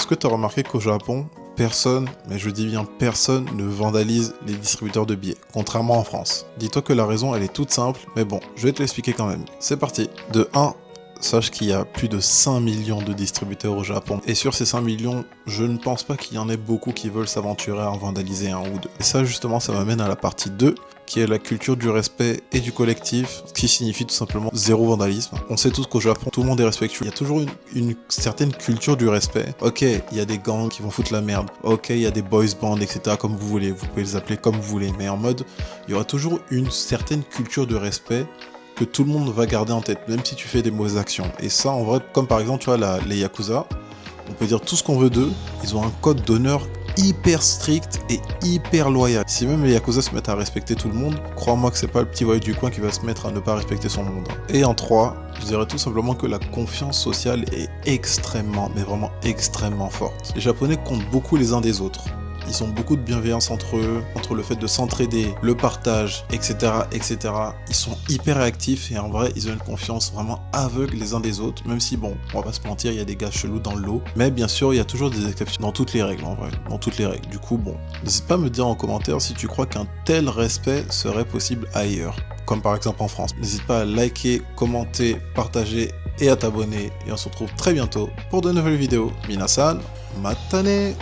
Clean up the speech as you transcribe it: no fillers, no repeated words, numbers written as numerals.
Est-ce que tu as remarqué qu'au Japon, personne, mais je dis bien personne, ne vandalise les distributeurs de billets, contrairement en France? Dis-toi que la raison, elle est toute simple, mais bon, je vais te l'expliquer quand même. C'est parti. De 1, sache qu'il y a plus de 5 millions de distributeurs au Japon. Et sur ces 5 millions, je ne pense pas qu'il y en ait beaucoup qui veulent s'aventurer à en vandaliser un ou deux. Et ça, justement, ça m'amène à la partie 2, qui est la culture du respect et du collectif, ce qui signifie tout simplement zéro vandalisme. On sait tous qu'au Japon, tout le monde est respectueux. Il y a toujours une certaine culture du respect. Ok, il y a des gangs qui vont foutre la merde. Ok, il y a des boys bands, etc. comme vous voulez. Vous pouvez les appeler comme vous voulez. Mais en mode, il y aura toujours une certaine culture de respect que tout le monde va garder en tête, même si tu fais des mauvaises actions. Et ça, en vrai, comme par exemple, tu vois, les Yakuza, on peut dire tout ce qu'on veut d'eux, ils ont un code d'honneur hyper strict et hyper loyal. Si même les Yakuza se mettent à respecter tout le monde, crois-moi que c'est pas le petit voyou du coin qui va se mettre à ne pas respecter son monde. Et en 3, je dirais tout simplement que la confiance sociale est extrêmement, mais vraiment extrêmement forte. Les Japonais comptent beaucoup les uns des autres. Ils ont beaucoup de bienveillance entre eux, entre le fait de s'entraider, le partage, etc., etc. Ils sont hyper réactifs et en vrai, ils ont une confiance vraiment aveugle les uns des autres, même si bon, on va pas se mentir, il y a des gars chelous dans le lot. Mais bien sûr, il y a toujours des exceptions dans toutes les règles en vrai, dans toutes les règles. Du coup, bon, n'hésite pas à me dire en commentaire si tu crois qu'un tel respect serait possible ailleurs, comme par exemple en France. N'hésite pas à liker, commenter, partager et à t'abonner. Et on se retrouve très bientôt pour de nouvelles vidéos. Minasan, matane!